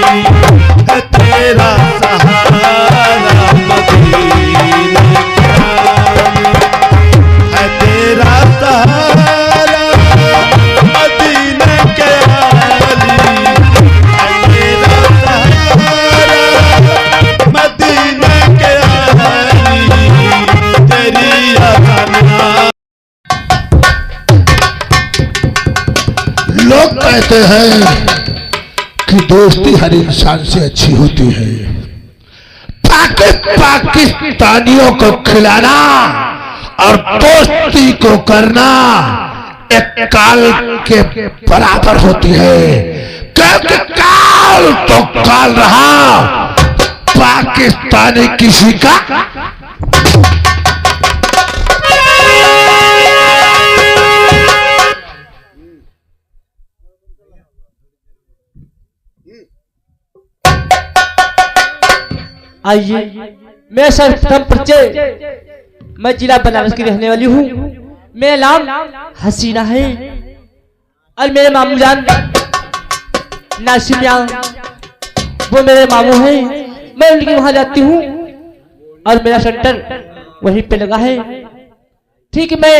है तेरा सहारा मदीने है तेरा सहारा मदीने के आली है तेरा सहारा मदीने के आली तेरी अज़ाना। लोग कहते हैं कि दोस्ती हर इंसान से अच्छी होती है। पाकिस्तानियों को खिलाना और दोस्ती को करना एक काल के बराबर होती है, क्योंकि काल तो काल रहा, पाकिस्तानी किसी का आइए, मैं सर्वप्रथम परिचय, मैं जिला बनारस की रहने वाली हूँ। मेरा नाम हसीना है और मेरे मामू जान नासिमिया वो मेरे मामू हैं। मैं उनके वहां जाती हूँ और मेरा सेंटर वहीं पे लगा है। ठीक है, मैं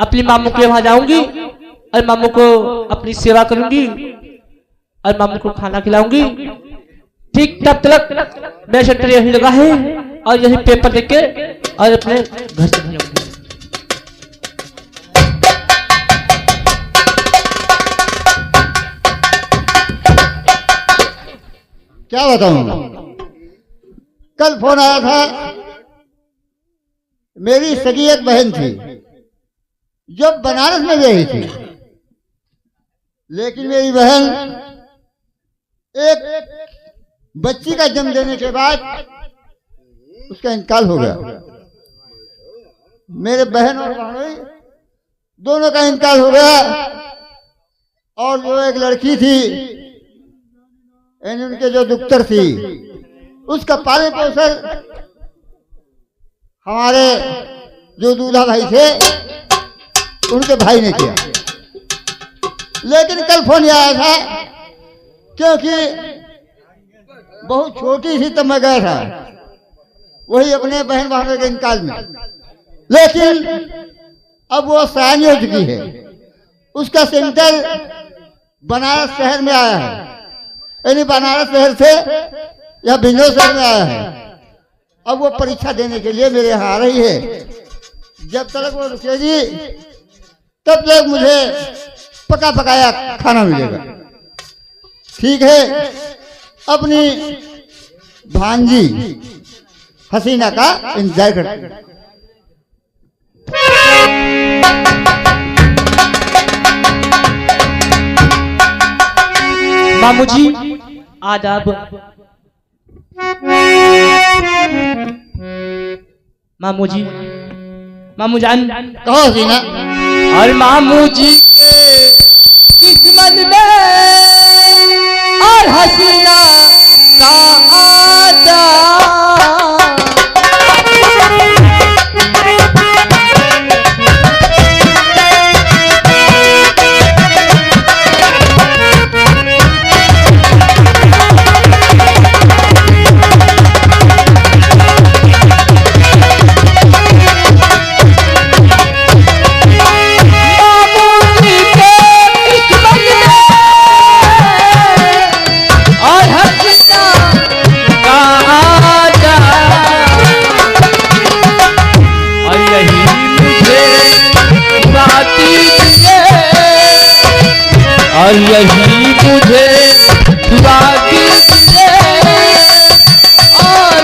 अपनी मामू के वहां जाऊंगी और मामू को अपनी सेवा करूंगी और मामू को खाना खिलाऊंगी। ठीक तब तक मेरा सेंटर यही लगा है और यही पेपर देख के और अपने घर से जाऊंगी। क्या बताऊं, कल फोन आया था, मेरी सगी एक बहन थी जो बनारस में गई थी, लेकिन मेरी बहन एक बच्ची का जन्म देने के बाद उसका इंतकाल हो गया। मेरे बहन और भाई दोनों का इंतकाल हो गया और जो एक लड़की थी उनके जो दुख्तर थी उसका पालन पोषण हमारे जो दूल्हा भाई थे उनके भाई ने किया। लेकिन कल फोन आया था, क्योंकि बहुत छोटी थी तब मैं गया था वही अपने बहन भाइयों के इंतकाल में, लेकिन अब वो सयानी हो चुकी है। उसका सेंटर बनारस शहर में आया है, यानी बनारस शहर से या भिंडो शहर में आया है। अब वो परीक्षा देने के लिए मेरे यहाँ आ रही है। जब तक वो रुकेगी तब तक मुझे पका पकाया खाना मिलेगा। ठीक है, अपनी भांजी हसीना का इंतजार करते हैं। मामू जी आदाब। मामू जी, मामू जान कहो हसीना। और मामू जी के किस्मत में और हसीना का आदा। और यही मुझे दुआ कीजिए और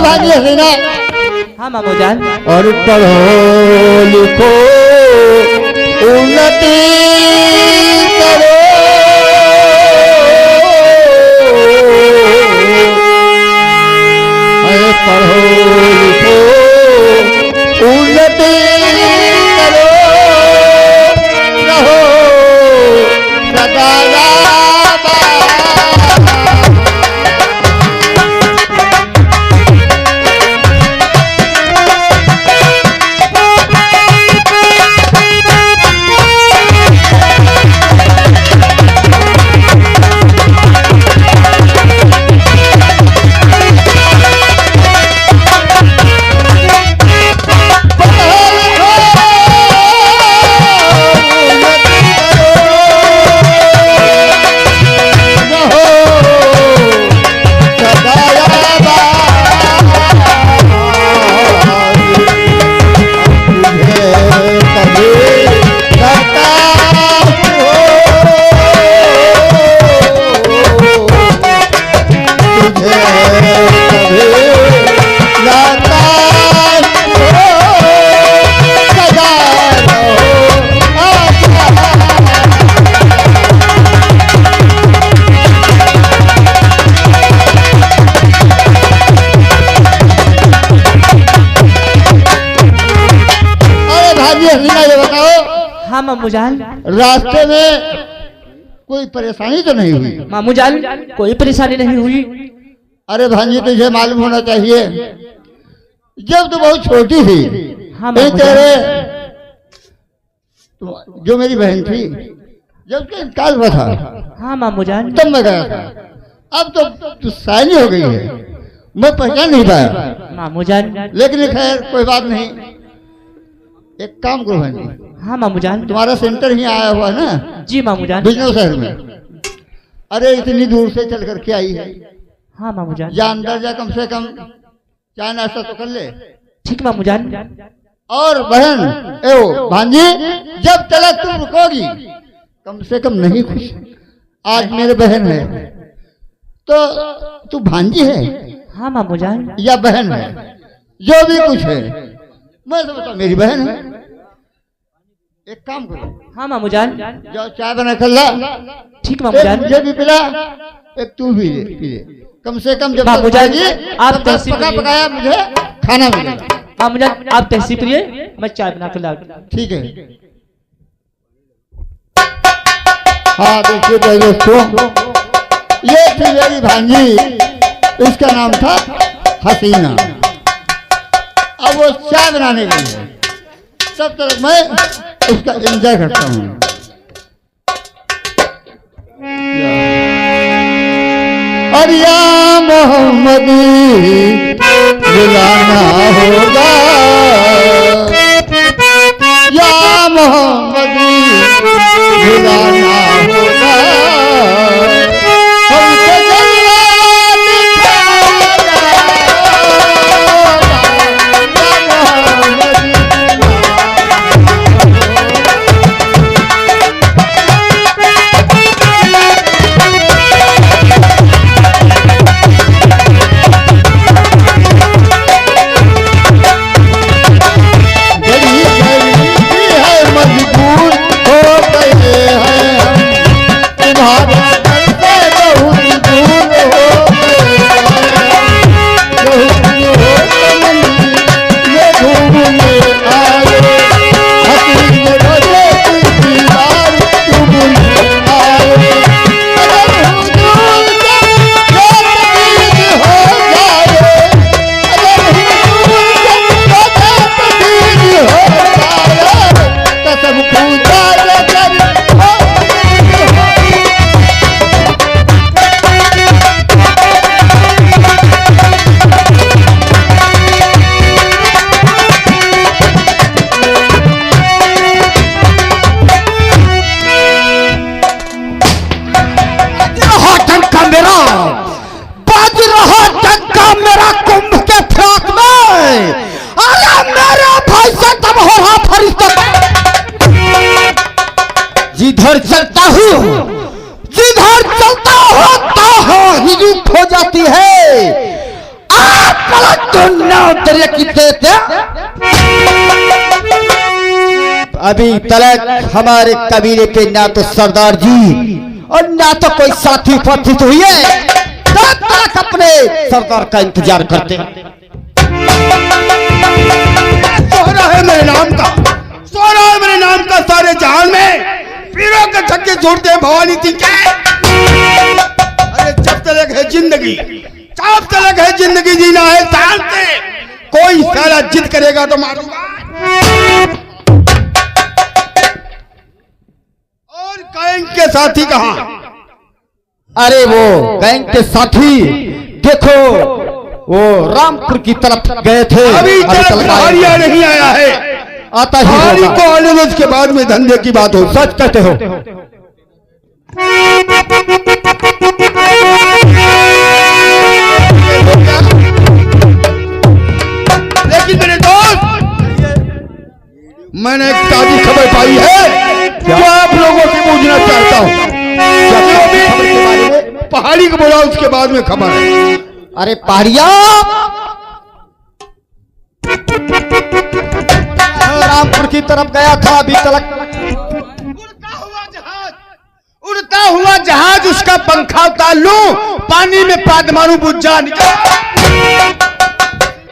भाजी हसीना। हाँ मामू जान। और पढ़ो लिखो उन्नति करो, पढ़ो लिखो उन्नति करो, रहो सदा हाँ मामू जान। रास्ते में कोई परेशानी तो नहीं हुई? मामू जान कोई परेशानी नहीं हुई। अरे भांजी तुझे मालूम होना चाहिए, जब तो बहुत छोटी थी, हाँ नहीं मामू तेरे जान। जो मेरी बहन थी, जब उसका इंतकाल हुआ था, हाँ मामू जान। तब मैं गया था। अब तो तू साइनी हो गई है, मैं पहचान नहीं पाया। मामू जान। लेकिन खैर कोई बात नहीं, एक काम करो भाई, हाँ मामू जान। तुम्हारा सेंटर ही आया हुआ है ना? जी मामू जान। बिजनौर शहर में। अरे इतनी दूर से चल करके आई है, हाँ मामू जान। जा अंदर जा, कम से कम चाय नाश्ता तो कर ले। ठीक मामू जान। और बहन एवं भांजी, जब तक तुम रुकोगी कम से कम नहीं खुश, आज मेरे बहन है तो तू भांजी है हाँ मामू जान। या बहन है, जो भी कुछ है, मैं समझता मेरी बहन है। एक काम करो, हाँ मामू जान। जाओ चाय बना कर ला, ठीक मामू एक जान। मुझे भी पिला, एक तू भी पी ले। कम से कम जब मामू तक जान, भांजी, आप तब तक तहसील पका करिए। पकाया मुझे खाना मिलेगा। मामू जान आप तहसील करिए, मैं चाय बना कर ला। ठीक है। हाँ देखिए दोस्तों, ये थी मेरी भांजी, इसका नाम था हसीना। अब वो चाय बनाने गई है, तब तक मैं उसका एंजॉय करता हूँ। और या मोहम्मदी बुलाना होगा, या मोहम्मदी बुलाना होगा, हमसे जलवा दिखाना होगा, या मोहम्मदी जिधर चलता हूँ तो हिजुक हो जाती है। आप पलट तो नाव दरिया की देते, अभी तलक हमारे कबीले के ना तो सरदार जी और ना तो कोई साथी उपस्थित हुई है, तब तक अपने सरदार का इंतजार करते हैं। सोहरा है मेरे नाम का, सोहरा है मेरे नाम का, सारे जहान में पीरों के छक्के छोड़ते हैं भवानी सिंह के। अरे जब तक है जिंदगी, जब तक है जिंदगी जीना है शान से, कोई साला जिद करेगा तो मारूंगा। और गैंग के साथी कहाँ? अरे वो गैंग के साथी देखो वो रामपुर की तरफ गए थे, अभी तक हरिया नहीं आया है, आता ही हरी होगा। को आने दो, उसके बाद में धंधे की बात हो। सच कहते हो। लेकिन मेरे दोस्त, मैंने एक ताजी खबर पाई है जो आप लोगों से पूछना चाहता हूँ। पहाड़ी को बोला, उसके बाद में खबर है। अरे पहाड़िया, रामपुर की तरफ गया था अभी तक। उड़ता हुआ जहाज, उसका पंखा उतार लूं, पानी में पाद मारू बुझा निकाल,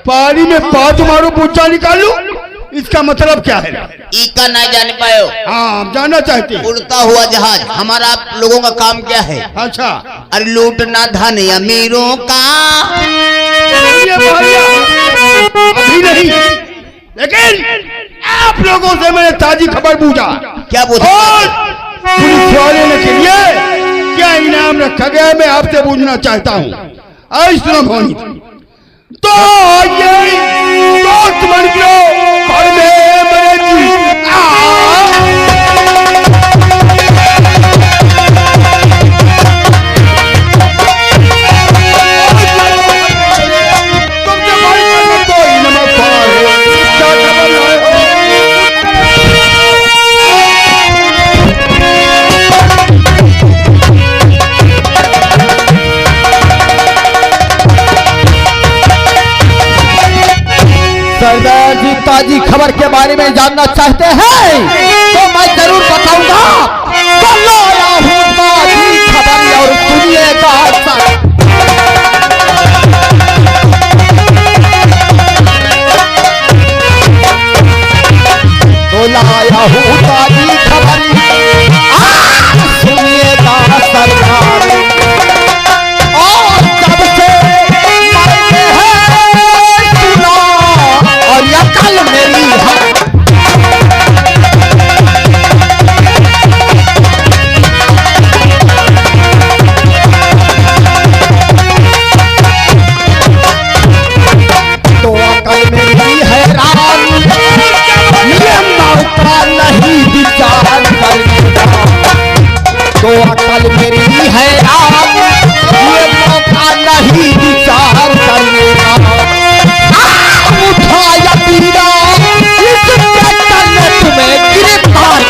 पानी में पाद मारू बुझा निकालू, इसका मतलब क्या है? ई का ना जान पायो। हाँ आप जानना चाहते हैं। उड़ता हुआ जहाज हमारा आप लोगों का काम क्या है? अच्छा अरे लूटना धन अमीरों का। ये भाइया, अभी नहीं, लेकिन आप लोगों से मैंने ताजी खबर पूछा। क्या बोल? और पुलिस वाले ने के लिए क्या इनाम रखा गया मैं आपसे पूछना चाहता हूँ। सुनो भवानी, तो ये दोस्त बन गयो घर में मेरे जी। तुमसे भाई करना कोई नमस्कार है। क्या खबर लाए हो? सरदार जी ताजी खबर के बारे में जानना चाहते हैं तो मैं जरूर बताऊंगा। तो लाया हूं ताजी खबर और सुनिएगा सब। तो लाया हूं ताजी खबर सुनिएगा सरकार। और जब से मैंने है सुना और यह कल मेरी है। तो कल मेरी हैरान ये मौका नहीं विचार करने का। तो कल मेरी हैरान ये मौका नहीं विचार करने का। उठाया पीड़ा इस ट्रैक्टर ने तुम्हें गिरफ्तार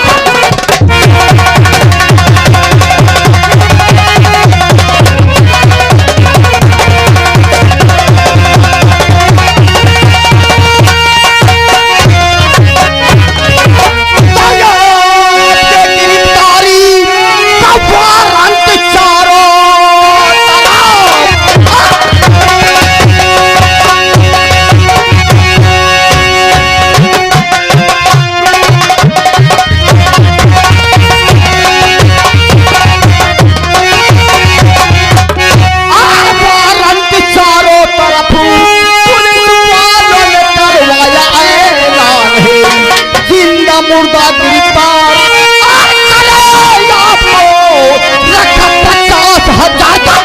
गिरफ्तारी का वारंट चारों वारंट चारों तरफ पुलिस वालों ने करवाया ऐलान है। जिंदा मुर्दा गिरफ्तार आपको रकम 50,000 का।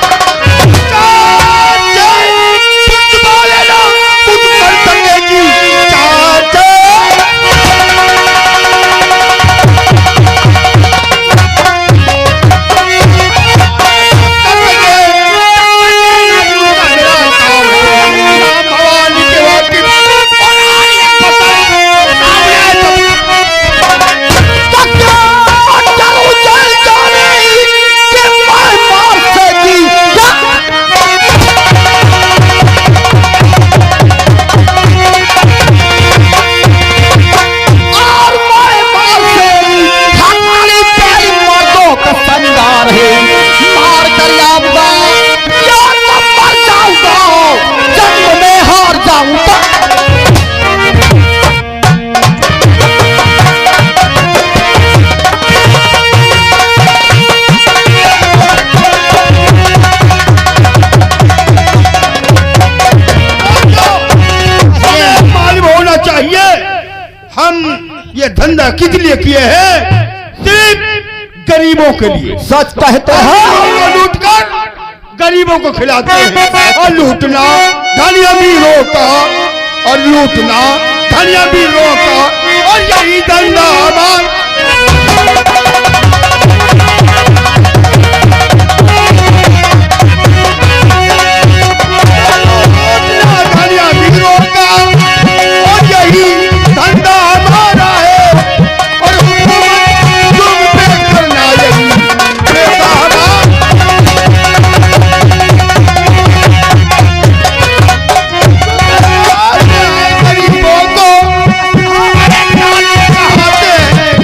ये धंधा किस लिए किए हैं? सिर्फ गरीबों के लिए। सच कहते हैं लूट कर गरीबों को खिलाते हैं। और लूटना धनी अमीरों का, और लूटना धनी अमीरों का, और यही धंधा हमारा। धनी अमीरों का और यही धंधा हमारा है। और हुकूमत जुर्म पे करना यही पैसा हमारा। गरीबों को कहाते हैं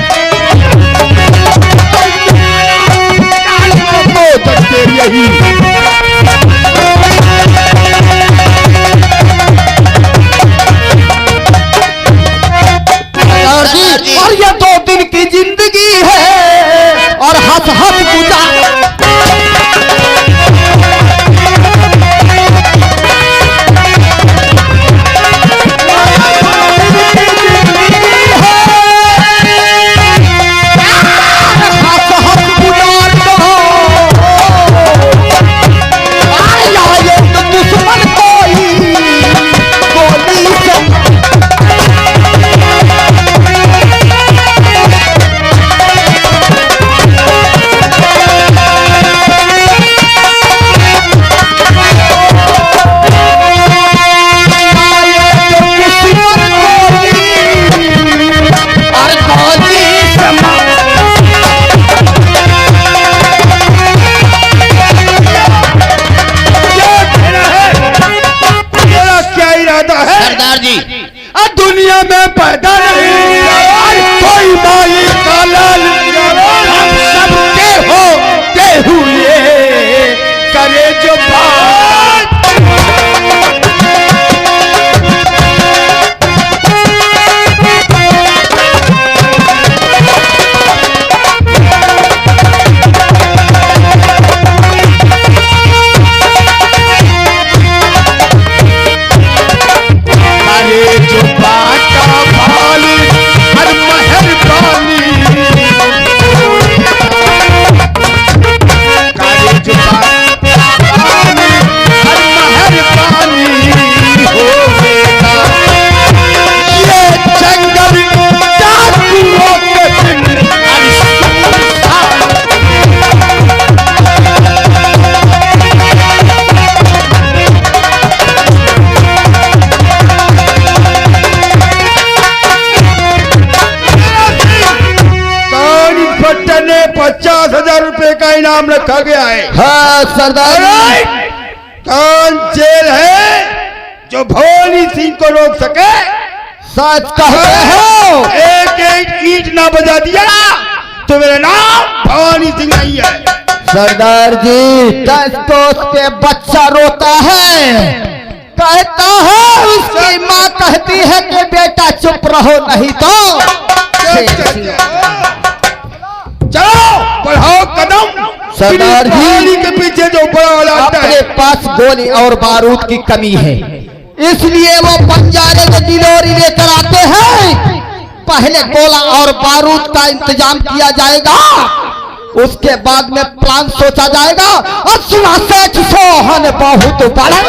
जाता है सरदार जी दुनिया में पैदा नहीं कोई माई का लाल, हम सबके होते हुए करे जो बात। अरे जो बाटा भाली हर मेहरबानी, अरे जो बाटा भाली हर मेहरबानी होगा। ये जंगल डाकुओं के दिन ने 50,000 रुपए का इनाम रखा गया है। हाँ सरदार जी। कौन जेल है जो भवानी सिंह को रोक सके? सच कहते हो। एक एक ईंट ना बजा दिया तो मेरा नाम भवानी सिंह नहीं है। सरदार जी 10 कोस पे बच्चा रोता है, कहता है उसकी माँ कहती है कि बेटा चुप रहो नहीं तो चलो बढ़ाओ कदम। सरदार जी भवानी के पीछे जो बड़ा वाला आता अपने है पास गोली और बारूद की कमी है, इसलिए वो बंजारे में दिलोरी लेकर आते हैं। पहले गोला और बारूद का इंतजाम किया जाएगा, उसके बाद में प्लान सोचा जाएगा। और सुना सेठ सोहन बहुत बड़ा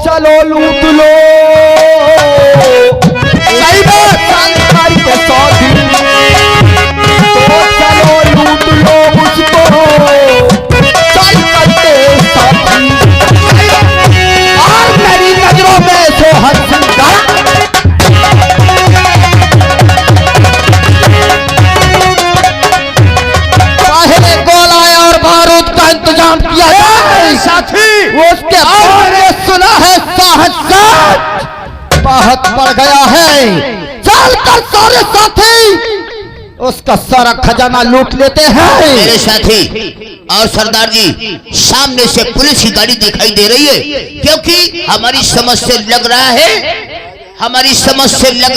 चलो लूट लो। सही बात जानकारी के साथ तो चलो लूट लो उसको चल करते साथी। और मेरी नजरों में सोहन सिंह पहले गोला और बारूद का इंतजाम किया जाए साथी। उसके बाद सुना है साहस बहुत बढ़ गया है, चलकर सारे साथी उसका सारा खजाना लूट लेते हैं। मेरे साथी और सरदार जी सामने से पुलिस की गाड़ी दिखाई दे रही है, क्योंकि हमारी समझ से लग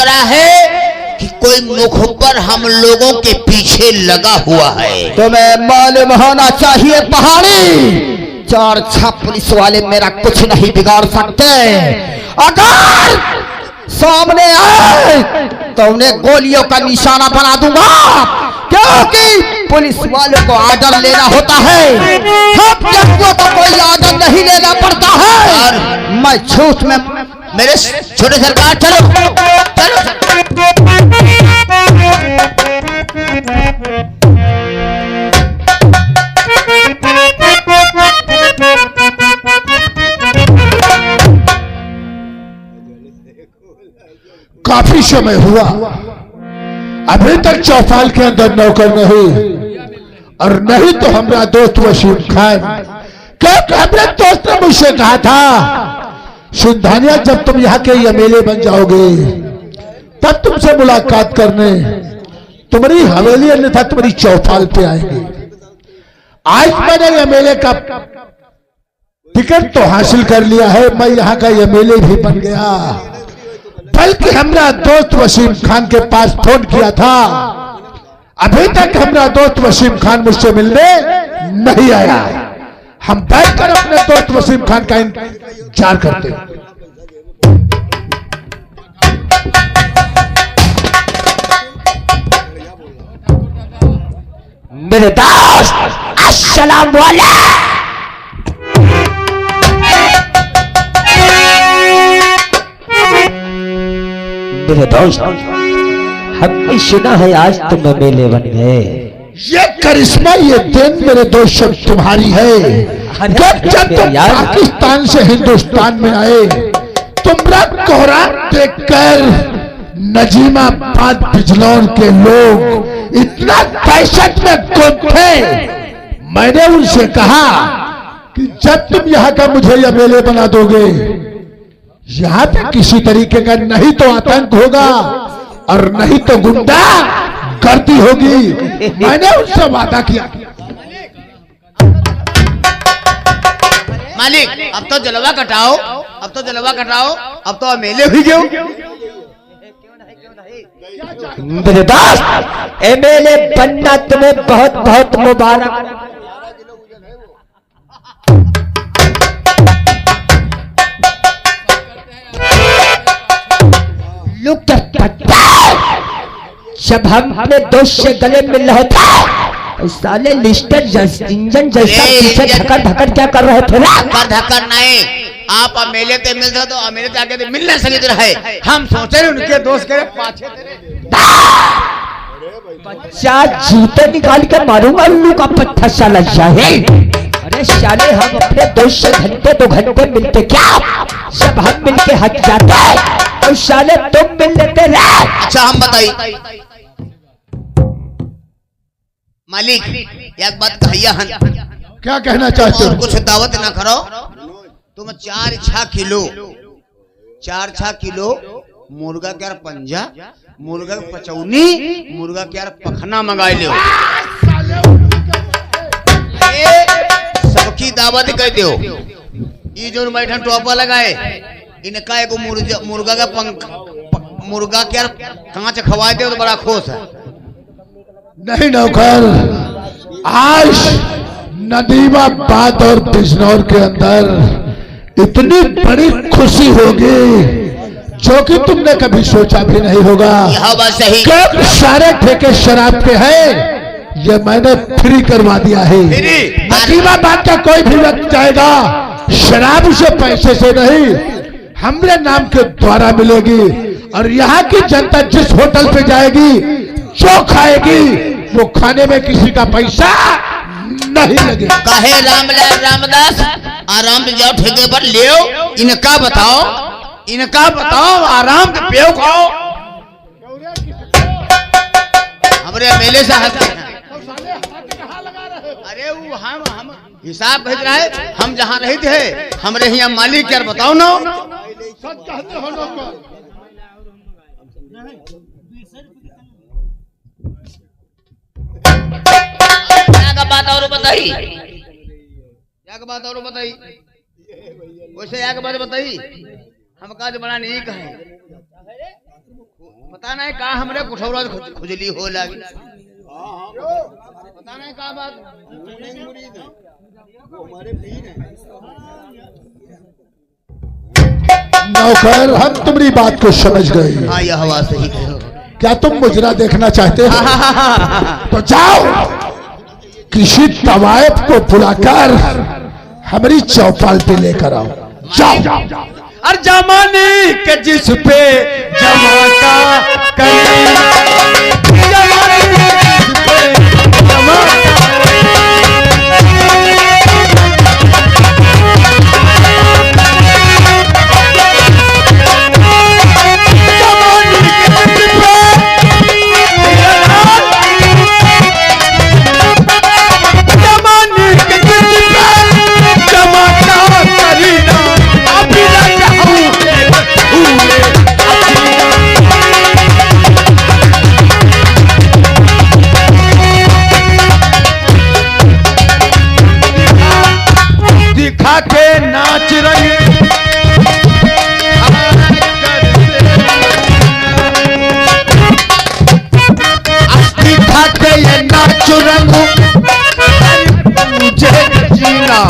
रहा है कि कोई मुखबर हम लोगों के पीछे लगा हुआ है। तुम्हें मालूम होना चाहिए पहाड़ी 4 पुलिस वाले मेरा कुछ नहीं बिगाड़ सकते। अगर सामने आए तो उन्हें गोलियों का निशाना बना दूंगा, क्योंकि पुलिस वालों को आर्डर लेना होता है, हम व्यक्तियों को कोई आर्डर नहीं लेना पड़ता है। और मैं झूठ में मेरे छोटे सरकार चलो चलो काफी समय हुआ, अभी तक चौपाल के अंदर नौकर नहीं, और नहीं तो हमारा दोस्त वसीम खान, क्योंकि अपने दोस्त ने मुझसे कहा था सिंधानिया जब तुम यहाँ के एमएलए बन जाओगे तब तुमसे मुलाकात करने तुम्हारी हवेली अन्यथा तुम्हारी चौपाल पे आएंगे। आज मैंने एमएलए का टिकट तो हासिल कर लिया है, मैं यहाँ का एमएलए भी बन गया। बल्कि हमारा दोस्त वसीम खान के पास फोन किया था, अभी तक हमारा दोस्त वसीम खान मुझसे मिलने नहीं आया। हम बैठकर अपने दोस्त वसीम खान का इंतजार करते हैं। मेरे दोस्त अस्सलाम वालेकुम। मेरे दोस्त, हमने सुना है आज तुम मेले बन गए। ये करिश्मा, ये दिन मेरे दोस्त सब तुम्हारी है। जब तुम पाकिस्तान से हिंदुस्तान में आए, तुम्हारा कोहरा देखकर नजीमाबाद बिजनौर के लोग इतना दहशत में गुम थे। मैंने उनसे कहा कि जब तुम यहाँ का मुझे यह मेले बना दोगे, यहाँ पे किसी तरीके का नहीं तो आतंक होगा और नहीं तो गुंडा गर्दी होगी। मैंने उनसे वादा किया। मालिक, अब तो जलवा कटाओ, अब तो जलवा कटाओ, अब तो मेले हुई गए। मेरे दोस्त, एमएलए बनना तुम्हें बहुत बहुत मुबारक। लुक जब हम अपने दोस्त से गले मिल रहे थे, साले लिस्टर इंजन जैसा पीछे धक्कर धक्कर क्या कर रहे थे? धक्कर नहीं, आप मेले ते मिल रहे तो मेले ते आगे मिल नहीं सकते रहे। हम सोचे रहे उनके दोस्त के पाछे बच्चा जूते निकाल कर मारूंगा उल्लू का पत्थर साला जाहिल। अरे साले, हम अपने दोस्त से घंटे 2 घंटे मिलते क्या? सब हम मिलके हट जाते और साले तुम मिल लेते रहे। अच्छा हम बताइए मालिक, एक बात कहिया हन। क्या कहना चाहते हो? कुछ दावत ना करो, तुम 4-6 किलो मुर्गा के पंजा, मुर्गा के पचौनी, मुर्गा के पखना मंगा लो। सबकी दावत कह दो। ये जो बैठन टोपा लगाए, इनका एक मुर्गा का मुर्गा के कांच खवा दे तो बड़ा खुश है। नहीं नौकर, आज नदीमाबाद और बिजनौर के अंदर इतनी बड़ी खुशी होगी जो कि तुमने कभी सोचा भी नहीं होगा। क्योंकि सारे ठेके शराब के हैं, ये मैंने फ्री करवा दिया है। नदीमाबाद का कोई भी व्यक्ति जाएगा, शराब उसे पैसे से नहीं, हमरे नाम के द्वारा मिलेगी। और यहाँ की जनता जिस होटल पे जाएगी, जो खाएगी, वो खाने में किसी का पैसा नहीं लगेगा। कहे रामलाल रामदास, आराम से जाओ ठेके पर ले। इनका बताओ आराम से पेव खाओ। हमरे मेले से हंसते हैं। अरे वो हम हिसाब भेज रहा है, हम जहाँ रहे थे हमरे यहाँ मालिक यार बताओ ना। सच कहते हो लोग। बात और बताई, वैसे एक बात बताई, हम काज बड़ा नहीं कहे, पता नहीं कहा हमरे कुठौरा खुजली हो लगी, पता नहीं कहा बात। नौकर, हम तुम्हारी बात को समझ गए। हाँ, यह हवा सही कहो। क्या तुम मुजरा देखना चाहते हो? तो जाओ, किसी तवायफ को बुलाकर हमारी चौपाल पे लेकर आओ। जाओ। और जमाने के जिस पे जमाता के नाच रही दिखा के ये नाच रंग मुझे जीना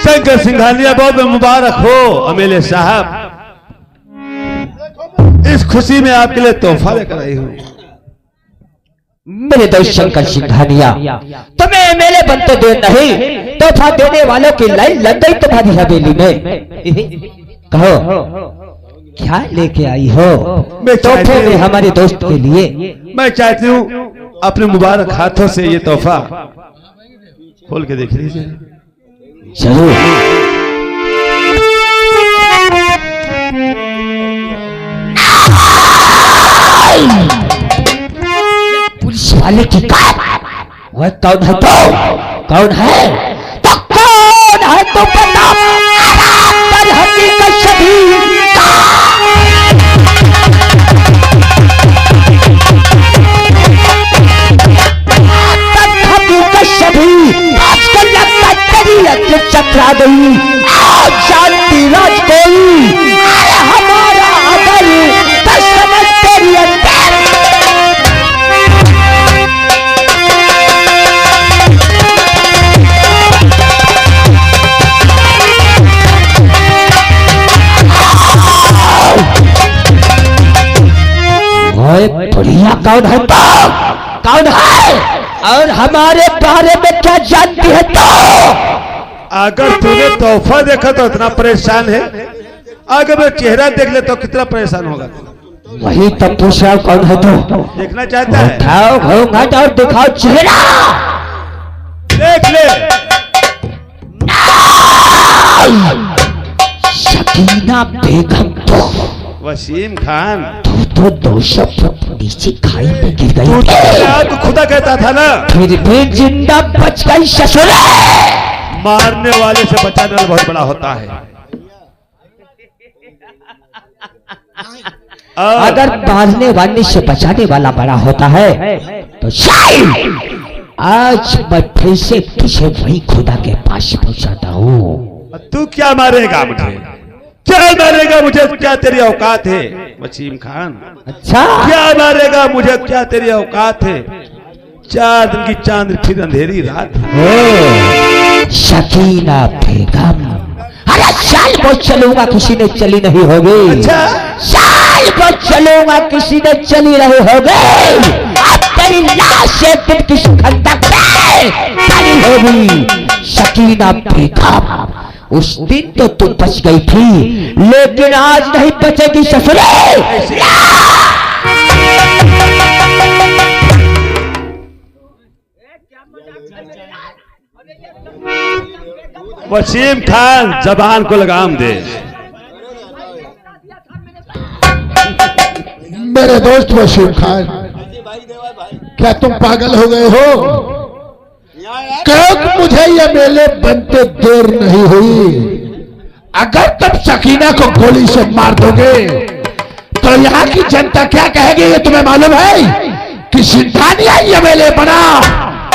शंकर सिंघानिया बहुत मुबारक हो अमेले साहब। इस खुशी में आपके लिए तोहफा लेकर आई हूँ। मेरे दोस्त शंकर सिंघानिया, तुम्हें मेरे बनते देर नहीं, तोहफा देने वालों की लाइन लग गई तुम्हारी हवेली में। कहो क्या लेके आई हो तोहफे में हमारे दोस्त के लिए? मैं चाहती हूँ अपने मुबारक हाथों से ये तोहफा खोल के देख लीजिए। जरूर। पुलिस वाले की वह कौन है? तो कौन है? तो कौन है? तो बता। हकीकत सभी आजकल लगता तेरी अक्ल चकरा गई। आज जानती राज कोई हमारा अगर तो समझ तेरी अंदर। बढ़िया कौन है? तो कौन है और हमारे बारे में क्या जानती है? तो अगर तूने तोहफा देखा तो इतना परेशान है, अगर मैं चेहरा देख ले तो कितना परेशान होगा? वही तो पूछ रहा हूं, कौन है? तो देखना चाहता है? उठाओ घूंघट और दिखाओ चेहरा। देख ले। शकीना बेगम। तो वसीम खान, तो 200 फुट नीचे खाई में गिर गई तू थी। तो खुदा कहता था ना, फिर भी जिंदा बच गई ससुर। मारने वाले से बचाने वाला बहुत बड़ा होता है। अगर मारने वाले से बचाने वाला बड़ा होता है तो शायद आज मैं फिर से तुझे वही खुदा के पास पहुंचाता हूँ। तू क्या मारेगा मुझे? क्या मारेगा मुझे? क्या तेरी औकात है वसीम खान? अच्छा, क्या मारेगा मुझे? क्या तेरी औकात है? 4 दिन की चांद फिर अंधेरी रात। शकीना बेगम, अरे साल को चलूंगा किसी ने चली नहीं होगी। अच्छा, साल को चलूंगा किसी ने चली नहीं होगी। अब तेरी लाश एक दिन किसी खंडक में पड़ी होगी। शकीना बेगम, उस दिन तो तुम बच गई थी, लेकिन आज नहीं बचेगी ससुरे। वसीम खान, जबान को लगाम दे। मेरे दोस्त वसीम खान, क्या तुम पागल हो गए हो? क्योंकि मुझे ये मेले बनते देर नहीं हुई। अगर तुम सकीना को गोली से मार दोगे तो यहाँ की जनता क्या कहेगी ये तुम्हें मालूम है? कि सिंघानिया ये मेले बना